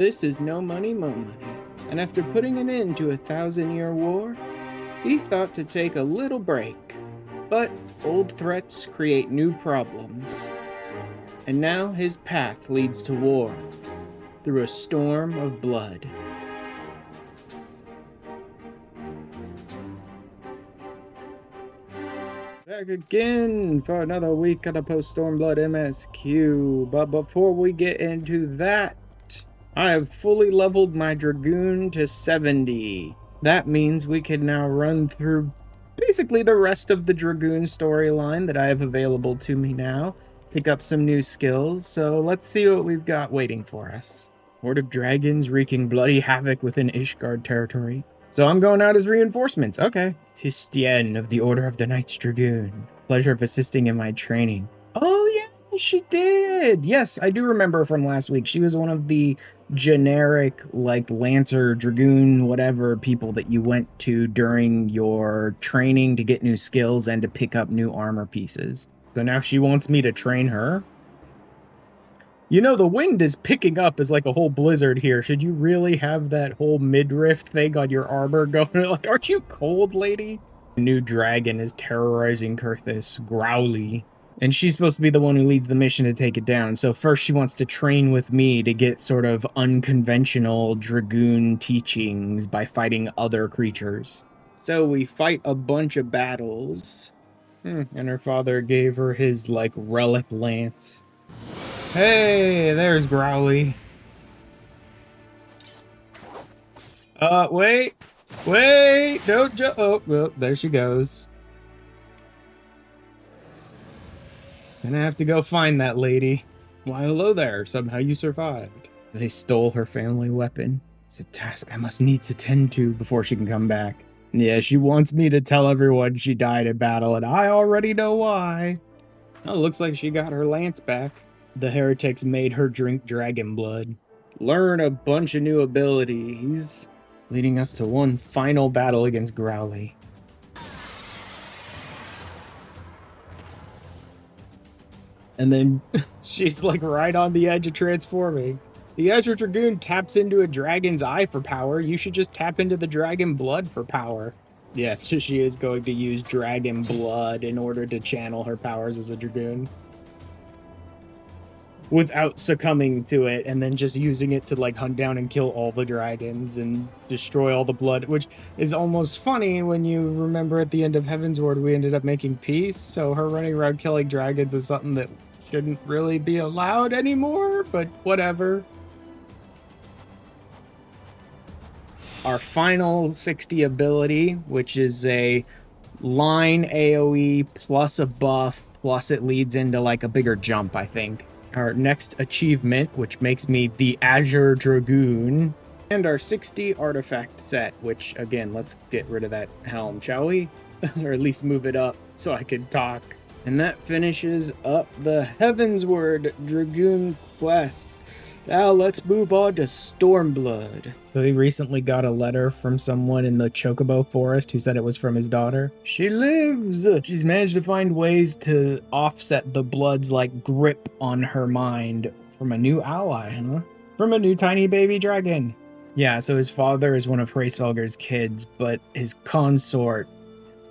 This is no money, mo money, and after putting an end to a 1,000-year war, he thought to take a little break. But old threats create new problems, and now his path leads to war, through a storm of blood. Back again for another week of the Post-Stormblood MSQ, but before we get into that, I have fully leveled my Dragoon to 70. That means we can now run through basically the rest of the Dragoon storyline that I have available to me now, pick up some new skills, so let's see what we've got waiting for us. Horde of dragons wreaking bloody havoc within Ishgard territory. So I'm going out as reinforcements, okay. Histienne of the Order of the Knights Dragoon. Pleasure of assisting in my training. Oh yeah, she did! Yes, I do remember from last week. She was one of the generic, like, Lancer, Dragoon, whatever people that you went to during your training to get new skills and to pick up new armor pieces. So now she wants me to train her? You know, the wind is picking up as like a whole blizzard here. Should you really have that whole midriff thing on your armor going? Like, aren't you cold, lady? A new dragon is terrorizing Kurthis, Growly. And she's supposed to be the one who leads the mission to take it down. So first she wants to train with me to get sort of unconventional Dragoon teachings by fighting other creatures. So we fight a bunch of battles. And her father gave her his, like, relic lance. Hey, there's Growly. Wait, don't jump. Oh, well, there she goes. Gonna have to go find that lady. Why, hello there, somehow you survived. They stole her family weapon. It's a task I must needs attend to before she can come back. Yeah, she wants me to tell everyone she died in battle, and I already know why. Oh, looks like she got her lance back. The heretics made her drink dragon blood. Learn a bunch of new abilities, leading us to one final battle against Growly. And then she's like right on the edge of transforming. The Azure Dragoon taps into a dragon's eye for power. You should just tap into the dragon blood for power. Yes, so she is going to use dragon blood in order to channel her powers as a Dragoon. Without succumbing to it, and then just using it to like hunt down and kill all the dragons and destroy all the blood, which is almost funny when you remember at the end of Heavensward we ended up making peace, so her running around killing dragons is something that shouldn't really be allowed anymore, but whatever. Our final 60 ability, which is a line AoE plus a buff, plus it leads into like a bigger jump, I think. Our next achievement, which makes me the Azure Dragoon, and our 60 artifact set, which, again, let's get rid of that helm, shall we? Or at least move it up so I can talk. And that finishes up the Heavensward Dragoon quest. Now let's move on to Stormblood. So he recently got a letter from someone in the Chocobo Forest who said it was from his daughter. She lives! She's managed to find ways to offset the Blood's, like, grip on her mind from a new ally, huh? From a new tiny baby dragon. Yeah, so his father is one of Hraesvelgur's kids, but his consort,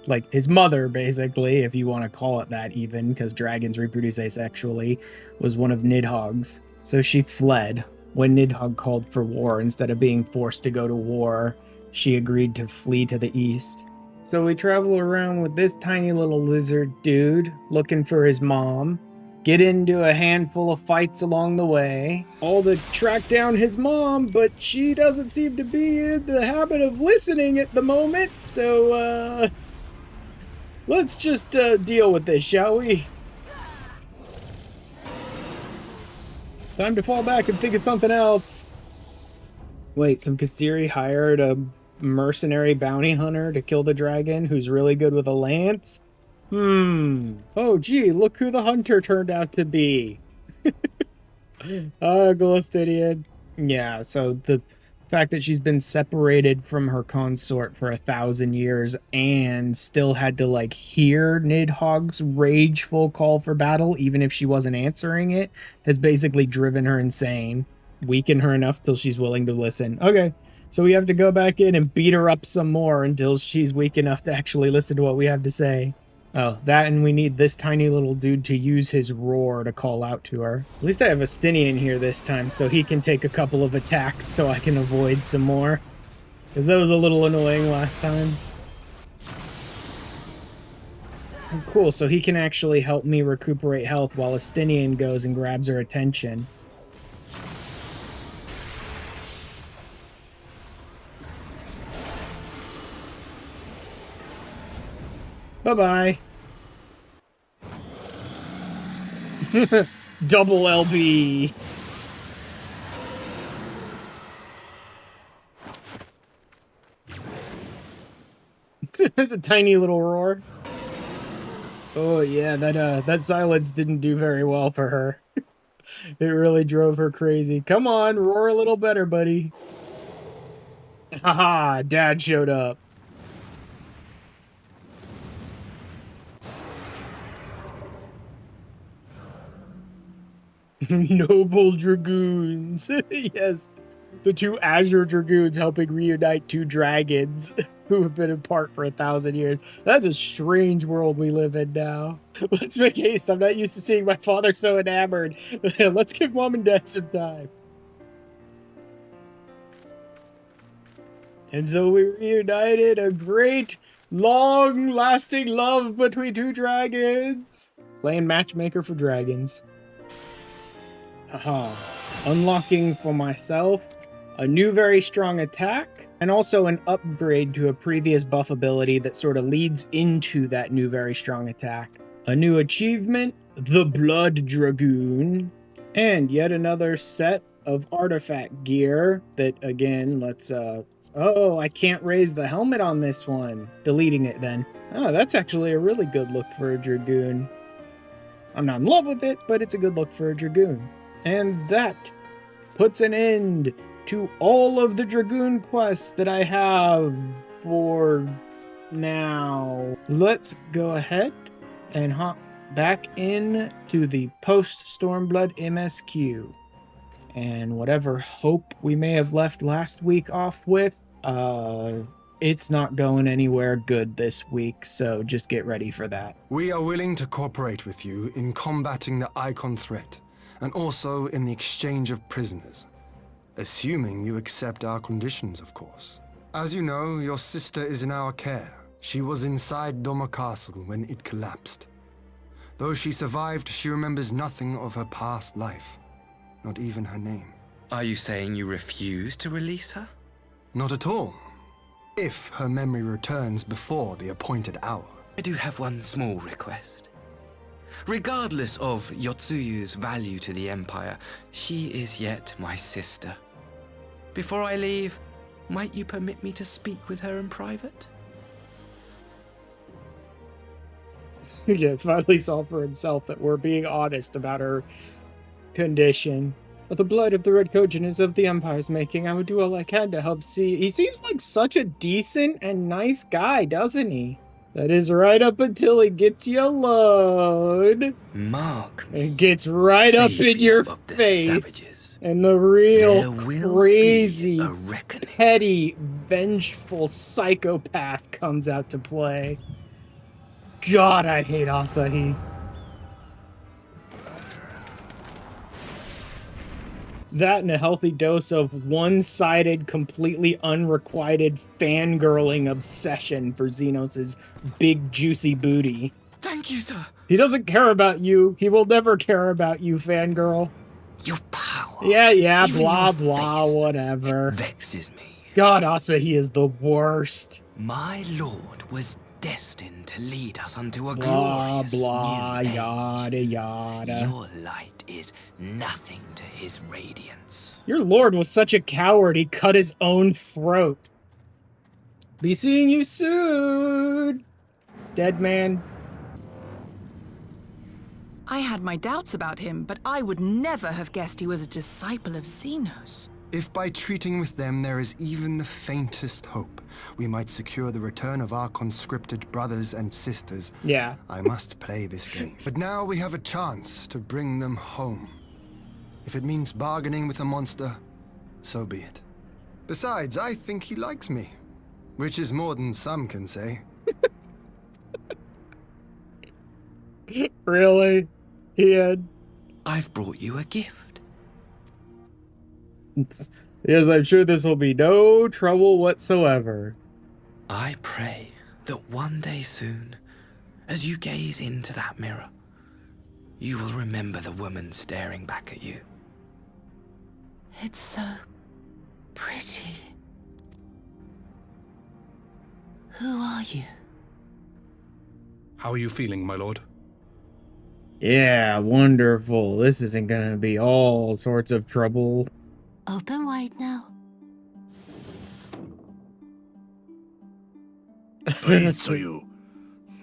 like his mother, basically, if you want to call it that even, because dragons reproduce asexually, was one of Nidhogg's. So she fled. When Nidhogg called for war, instead of being forced to go to war, she agreed to flee to the east. So we travel around with this tiny little lizard dude, looking for his mom, get into a handful of fights along the way, all to track down his mom, but she doesn't seem to be in the habit of listening at the moment, so, let's just, deal with this, shall we? Time to fall back and think of something else. Wait, some Kastiri hired a mercenary bounty hunter to kill the dragon who's really good with a lance? Oh, gee, look who the hunter turned out to be. Golistidian. Yeah, so the fact that she's been separated from her consort for 1,000 years and still had to, like, hear Nidhogg's rageful call for battle, even if she wasn't answering it, has basically driven her insane. weaken her enough till she's willing to listen. Okay, so we have to go back in and beat her up some more until she's weak enough to actually listen to what we have to say. Oh, that, and we need this tiny little dude to use his roar to call out to her. At least I have Estinian here this time, so he can take a couple of attacks so I can avoid some more. Because that was a little annoying last time. Oh, cool, so he can actually help me recuperate health while Estinian goes and grabs her attention. Bye-bye. Double LB. It's a tiny little roar. Oh yeah, that silence didn't do very well for her. It really drove her crazy. Come on, roar a little better, buddy. Haha, Dad showed up. Noble Dragoons. Yes. The two Azure Dragoons helping reunite two dragons who have been apart for 1,000 years. That's a strange world we live in now. Let's make haste. I'm not used to seeing my father so enamored. Let's give Mom and Dad some time. And so we reunited a great, long-lasting love between two dragons. Playing matchmaker for dragons. Haha. Unlocking for myself a new very strong attack, and also an upgrade to a previous buff ability that sort of leads into that new very strong attack. A new achievement, the Blood Dragoon, and yet another set of artifact gear that, again, let's, oh, I can't raise the helmet on this one. Deleting it then. Oh, that's actually a really good look for a Dragoon. I'm not in love with it, but it's a good look for a Dragoon. And that puts an end to all of the Dragoon quests that I have for now. Let's go ahead and hop back in to the Post-Stormblood MSQ. And whatever hope we may have left last week off with, it's not going anywhere good this week, so just get ready for that. We are willing to cooperate with you in combating the Icon threat, and also in the exchange of prisoners. Assuming you accept our conditions, of course. As you know, your sister is in our care. She was inside Doma Castle when it collapsed. Though she survived, she remembers nothing of her past life. Not even her name. Are you saying you refuse to release her? Not at all. If her memory returns before the appointed hour. I do have one small request. Regardless of Tsuyu's value to the Empire, she is yet my sister. Before I leave, might you permit me to speak with her in private? Yeah, finally saw for himself that we're being honest about her condition. But the blood of the Red Kojin is of the Empire's making. I would do all I can to help see. He seems like such a decent and nice guy, doesn't he? That is right up until he gets you alone. Mark me. It gets right up in your face. And the real crazy, petty, vengeful psychopath comes out to play. God, I hate Asahi. That and a healthy dose of one-sided, completely unrequited fangirling obsession for Xenos' big, juicy booty. Thank you, sir. He doesn't care about you. He will never care about you, fangirl. Your power. Yeah, even blah, blah, whatever. It vexes me. God, Asahi is the worst. My lord was destined to lead us unto a Blah, glorious blah, new yada, age. yada. Your light is nothing to his radiance. Your lord was such a coward, he cut his own throat. Be seeing you soon, dead man. I had my doubts about him, but I would never have guessed he was a disciple of Xenos. If by treating with them there is even the faintest hope, we might secure the return of our conscripted brothers and sisters. Yeah. I must play this game. But now we have a chance to bring them home. If it means bargaining with a monster, so be it. Besides, I think he likes me, which is more than some can say. Really? Ian? I've brought you a gift. Yes, I'm sure this will be no trouble whatsoever. I pray that one day soon, as you gaze into that mirror, you will remember the woman staring back at you. It's so pretty. Who are you? How are you feeling, my lord? Yeah, wonderful. This isn't gonna be all sorts of trouble. Open wide now. Please, Tsuyu.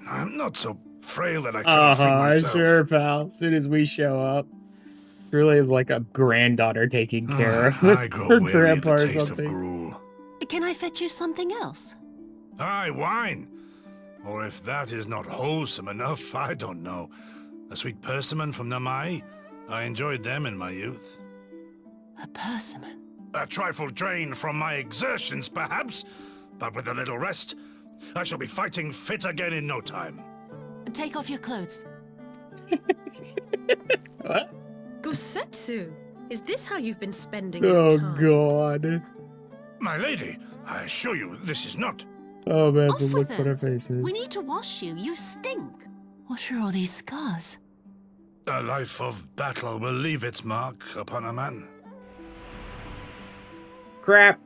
I'm not so frail that I cannot feed myself. Sure, pal. As soon as we show up. It really is like a granddaughter taking care of I grow her weary of grandpa the or taste of something. gruel. Can I fetch you something else? Aye, wine. Or if that is not wholesome enough, I don't know. A sweet persimmon from Namai? I enjoyed them in my youth. A persimmon? A trifle drained from my exertions, perhaps, but with a little rest, I shall be fighting fit again in no time. Take off your clothes. What? Gosetsu, is this how you've been spending your Oh, time? God. My lady, I assure you this is not. Oh, man, Off the with looks on them. her faces. We need to wash you. You stink. What are all these scars? A life of battle will leave its mark upon a man. Crap.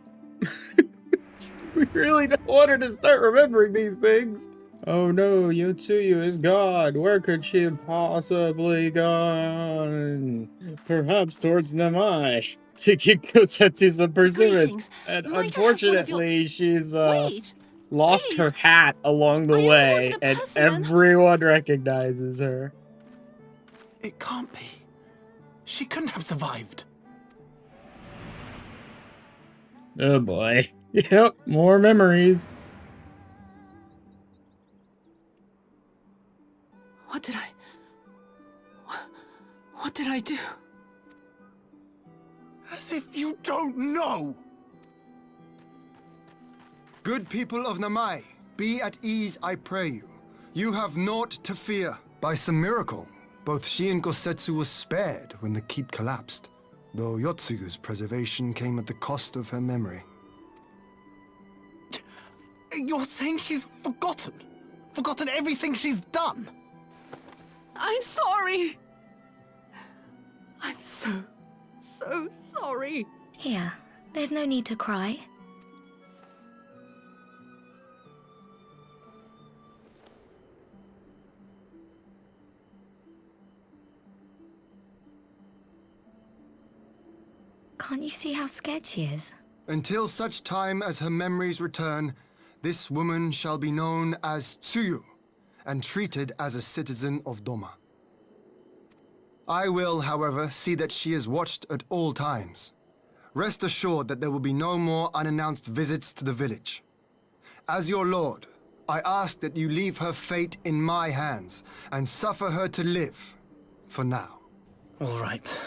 We really don't want her to start remembering these things. Oh no, Tsuyu is gone. Where could she have possibly gone? Perhaps towards Namai to get Kotetsu some persimmons. Greetings. And Might I have one of your- unfortunately, she's Wait. lost her please. hat along the I only way, wanted a and persimmon. everyone recognizes her. It can't be. She couldn't have survived. Oh boy. Yep, more memories. What did I... What did I do? As if you don't know! Good people of Namai, be at ease, I pray you. You have naught to fear. By some miracle, both she and Gosetsu were spared when the keep collapsed, though Yotsuyu's preservation came at the cost of her memory. You're saying she's forgotten? Forgotten everything she's done? I'm sorry. I'm so sorry. Here, there's no need to cry. Can't you see how scared she is? Until such time as her memories return, this woman shall be known as Tsuyu, and treated as a citizen of Doma. I will, however, see that she is watched at all times. Rest assured that there will be no more unannounced visits to the village. As your lord, I ask that you leave her fate in my hands, and suffer her to live, for now. All right.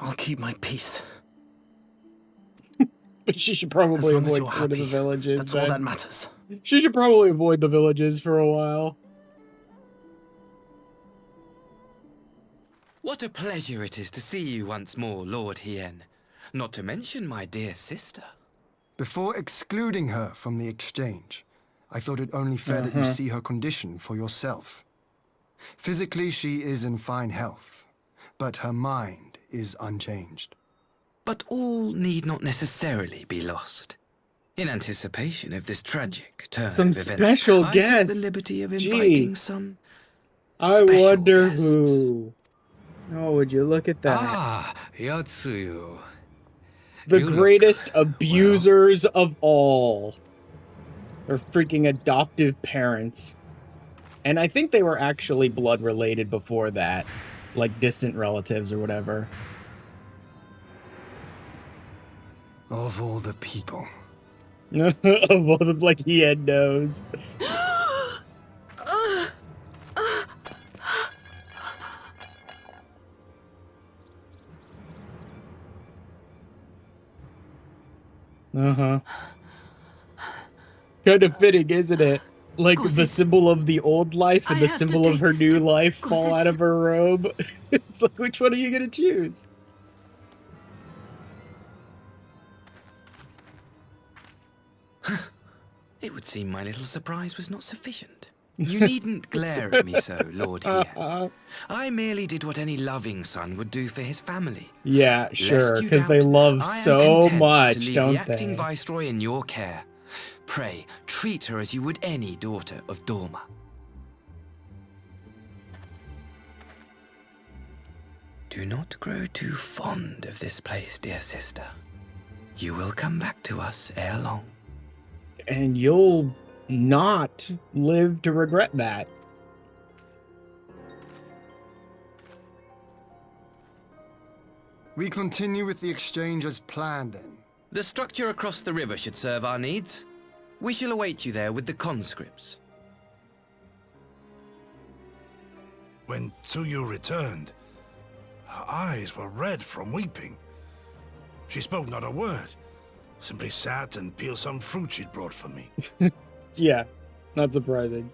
I'll keep my peace. She should As probably long as avoid you're one of happy, the villages. that's all then. that matters. She should probably avoid the villages for a while. What a pleasure it is to see you once more, Lord Hien. Not to mention my dear sister. Before excluding her from the exchange, I thought it only fair that you see her condition for yourself. Physically, she is in fine health, but her mind is unchanged. But all need not necessarily be lost. In anticipation of this tragic turn Some of events, special I guests. took the liberty of Gee. inviting some I special wonder guests. who. Oh, would you look at that? Ah, Yotsuyu. The you look, greatest abusers of all. Her freaking adoptive parents. And I think they were actually blood related before that. Like distant relatives or whatever. Of all the people. Of all the, like, he had nose. Uh-huh. Kind of fitting, isn't it? Like Goes the it? symbol of the old life and I the have to symbol of take her this new step. life Goes fall it? out of her robe. It's like, which one are you gonna choose? It would seem my little surprise was not sufficient. You needn't glare at me so, Lord Hien. I merely did what any loving son would do for his family. Yeah, sure, Lest you because they doubt, love I am so content to much, leave don't the acting they? viceroy in your care. Pray, treat her as you would any daughter of Dorma. Do not grow too fond of this place, dear sister. You will come back to us ere long. And you'll not live to regret that. We continue with the exchange as planned then. The structure across the river should serve our needs. We shall await you there with the conscripts. When Tsuyu returned, her eyes were red from weeping. She spoke not a word, simply sat and peeled some fruit she'd brought for me. Yeah, not surprising.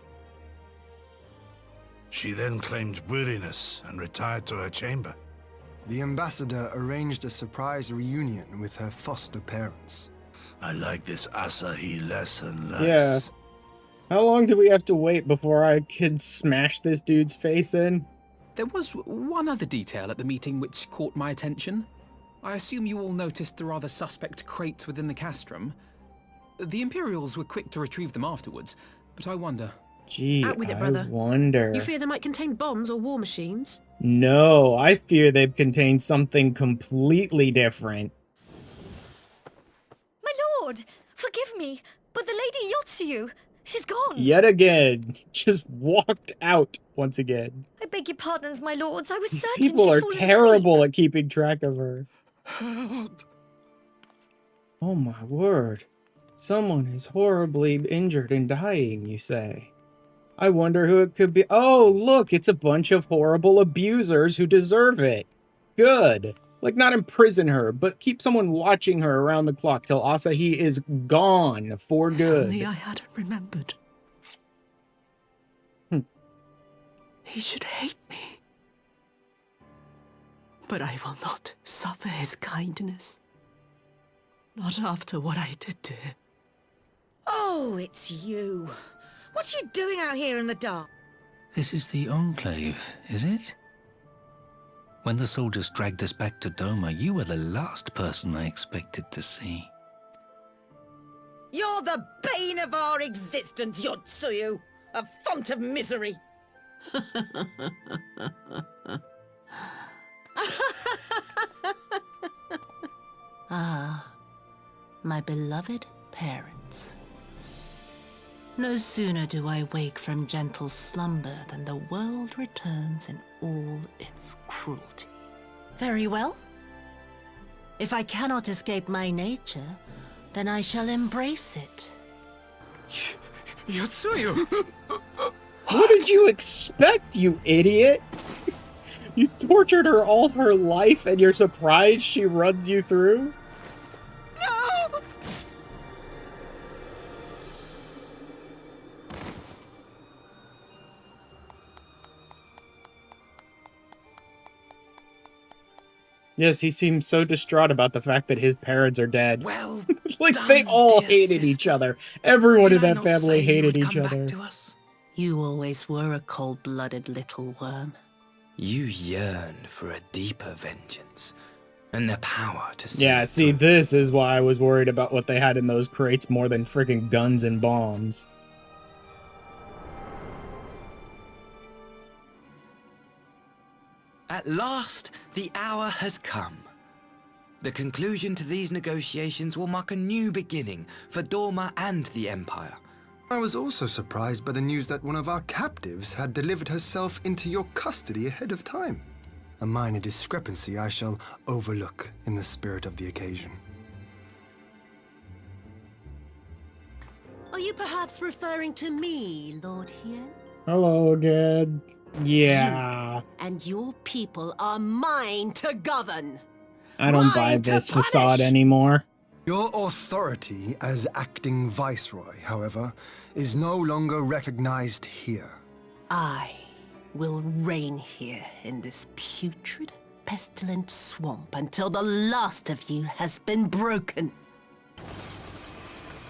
She then claimed weariness and retired to her chamber. The ambassador arranged a surprise reunion with her foster parents. I like this Asahi less and less. Yeah. How long do we have to wait before I can smash this dude's face in? There was one other detail at the meeting which caught my attention. I assume you all noticed the rather suspect crates within the castrum. The Imperials were quick to retrieve them afterwards, but I wonder... Gee, Out with it, I brother. wonder. You fear they might contain bombs or war machines? No, I fear they've contained something completely different. My lord, forgive me, but the Lady Yotsuyu, she's gone. Yet again, just walked out once again. I beg your pardons, my lords. I was These certain people she'd are fallen terrible asleep. at keeping track of her. Oh my word. Someone is horribly injured and dying, you say? I wonder who it could be. Oh, look, it's a bunch of horrible abusers who deserve it. Good. Like, not imprison her, but keep someone watching her around the clock till Asahi is gone for If good. only I hadn't remembered. He should hate me. But I will not suffer his kindness. Not after what I did to him. Oh, it's you. What are you doing out here in the dark? This is the Enclave, is it? When the soldiers dragged us back to Doma, you were the last person I expected to see. You're the bane of our existence, Tsuyu. A font of misery. Ah, my beloved parents. No sooner do I wake from gentle slumber than the world returns in all its cruelty. Very well. If I cannot escape my nature, then I shall embrace it. Yotsuyu! What did you expect, you idiot? You tortured her all her life and you're surprised she runs you through? No! Yes, he seems so distraught about the fact that his parents are dead. Well, like, they all dear hated sister. each other. Everyone in Did I that not family say you hated would each come other. back to us? You always were a cold-blooded little worm. You yearn for a deeper vengeance and the power to see Yeah, it see, through. this is why I was worried about what they had in those crates more than freaking guns and bombs. At last, the hour has come. The conclusion to these negotiations will mark a new beginning for Dorma and the Empire. I was also surprised by the news that one of our captives had delivered herself into your custody ahead of time. A minor discrepancy I shall overlook in the spirit of the occasion. Are you perhaps referring to me, Lord Hien? Hello again. Yeah. And your people are mine to govern. I don't buy Mine to this facade punish. anymore. Your authority as acting viceroy, however, is no longer recognized here. I will reign here in this putrid, pestilent swamp until the last of you has been broken.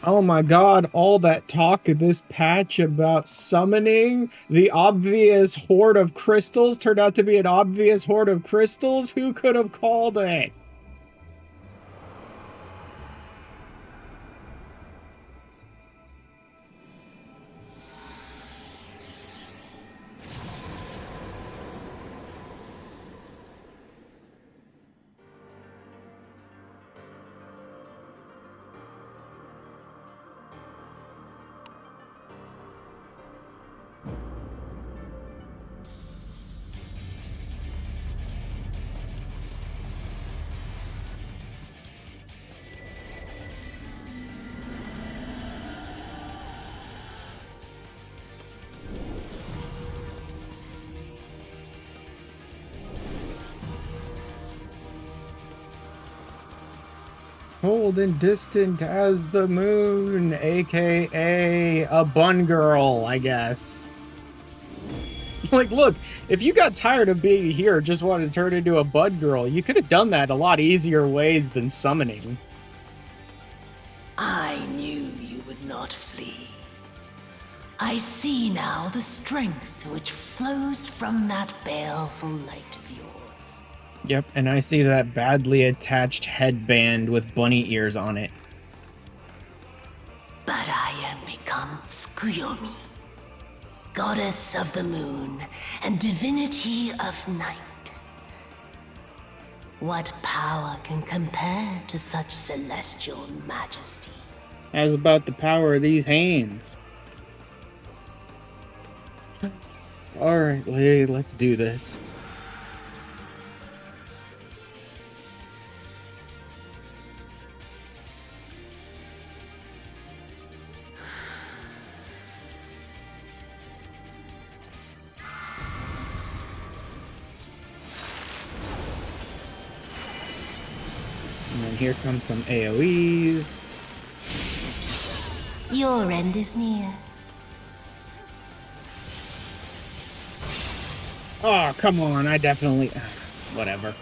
Oh my god, all that talk of this patch about summoning the obvious horde of crystals turned out to be an obvious horde of crystals? Who could have called it? Cold and distant as the moon, aka a bun girl, I guess. Like, look, if you got tired of being here, just wanted to turn into a bud girl, you could have done that a lot easier ways than summoning. I knew you would not flee. I see now the strength which flows from that baleful light of yours. Yep, and I see that badly attached headband with bunny ears on it. But I am become Tsuyu, goddess of the moon and divinity of night. What power can compare to such celestial majesty? How's about the power of these hands? Alright, let's do this. And then here comes some AoEs. Your end is near. Oh, come on, I definitely... Whatever.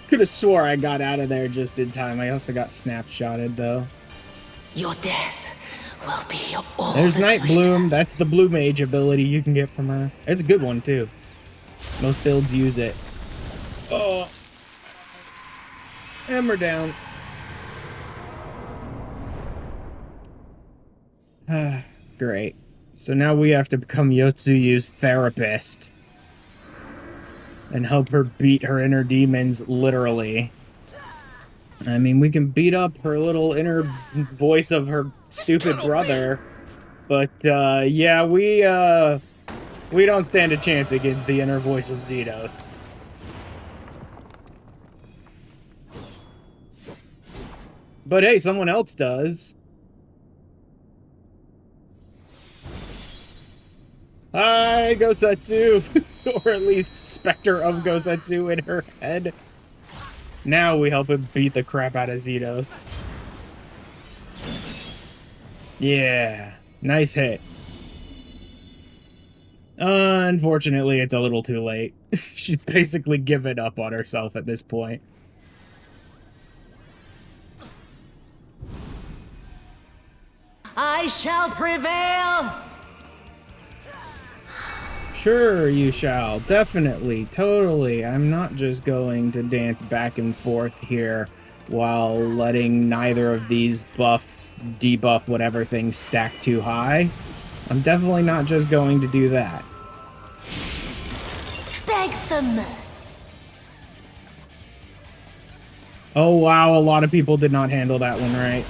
Could have swore I got out of there just in time. I also got snapshotted, though. Your death will be all There's the Night sweeter. Bloom. That's the blue mage ability you can get from her. It's a good one, too. Most builds use it. Oh. And we're down. Great. So now we have to become Yotsuyu's therapist. And help her beat her inner demons, literally. I mean, we can beat up her little inner voice of her stupid brother. But, yeah, we don't stand a chance against the inner voice of Xenos. But hey, someone else does. Hi, Gosetsu! Or at least Spectre of Gosetsu in her head. Now we help him beat the crap out of Xenos. Yeah, nice hit. Unfortunately, it's a little too late. She's basically given up on herself at this point. I shall prevail! Sure, you shall. Definitely. Totally. I'm not just going to dance back and forth here while letting neither of these buff, debuff, whatever things stack too high. I'm definitely not just going to do that. Beg for mercy. Oh, wow. A lot of people did not handle that one right.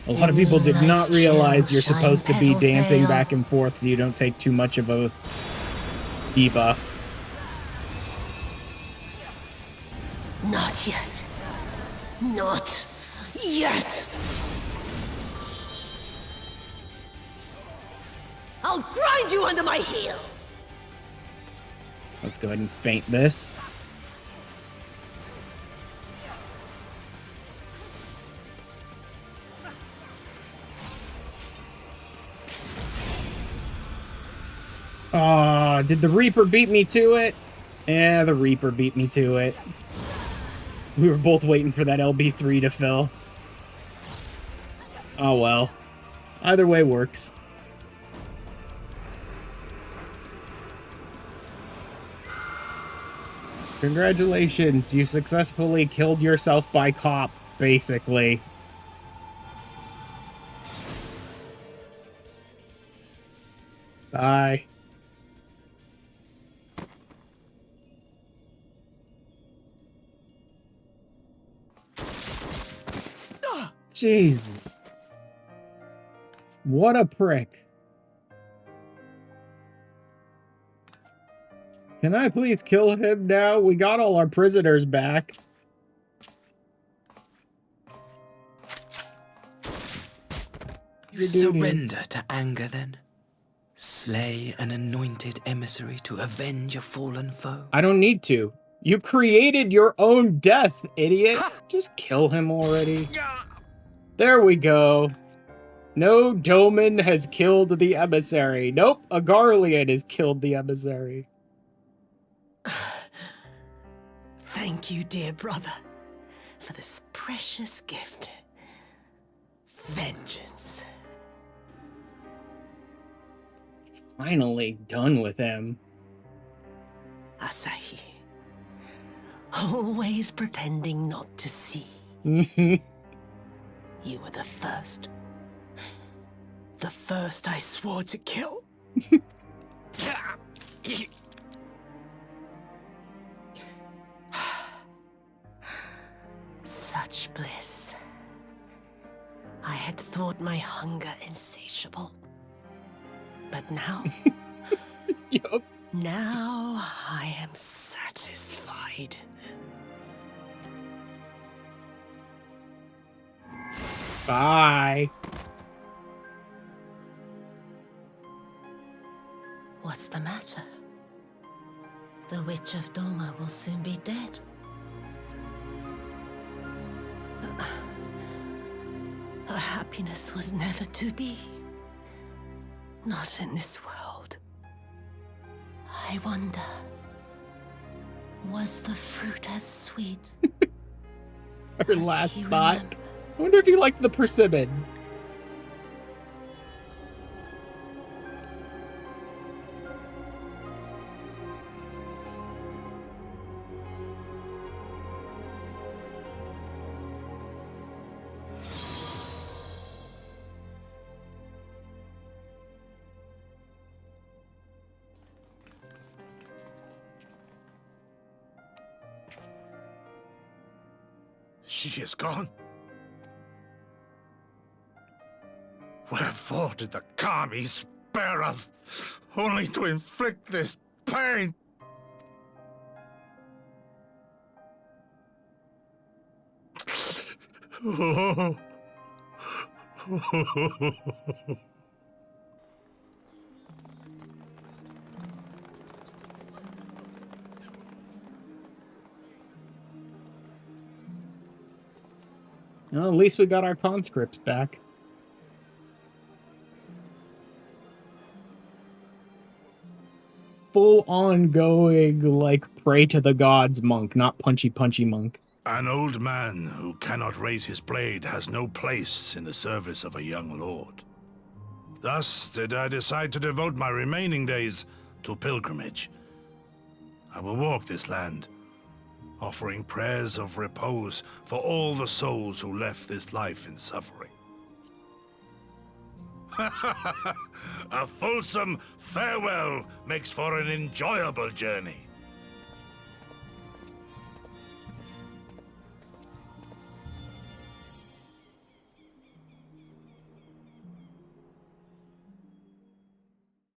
A lot of people did not realize you're supposed to be dancing back and forth so you don't take too much of a debuff. Not yet. Not yet. I'll grind you under my heels. Let's go ahead and feint this. Did the Reaper beat me to it? Yeah, the Reaper beat me to it. We were both waiting for that LB3 to fill. Oh well. Either way works. Congratulations, you successfully killed yourself by cop, basically. Bye. Jesus. What a prick. Can I please kill him now? We got all our prisoners back. You surrender to anger, then? Slay an anointed emissary to avenge a fallen foe? I don't need to. You created your own death, idiot. Just kill him already. There we go. No Doman has killed the emissary. Nope, a Garlean has killed the emissary. Thank you, dear brother, for this precious gift. Vengeance. Finally done with him. Asahi. Always pretending not to see. You were the first. The first I swore to kill. Such bliss. I had thought my hunger insatiable. But now... Yup. Now I am satisfied. Bye. What's the matter? The Witch of Doma will soon be dead. Her happiness was never to be. Not in this world. I wonder, was the fruit as sweet? Her last thought. I wonder if you liked the persimmon. She is gone? Wherefore did the Kami spare us, only to inflict this pain? Oh. Well, at least we got our conscripts back. Full on going, like, pray to the gods monk, not punchy monk. An old man who cannot raise his blade has no place in the service of a young lord. Thus did I decide to devote my remaining days to pilgrimage. I will walk this land, offering prayers of repose for all the souls who left this life in suffering. A fulsome farewell makes for an enjoyable journey.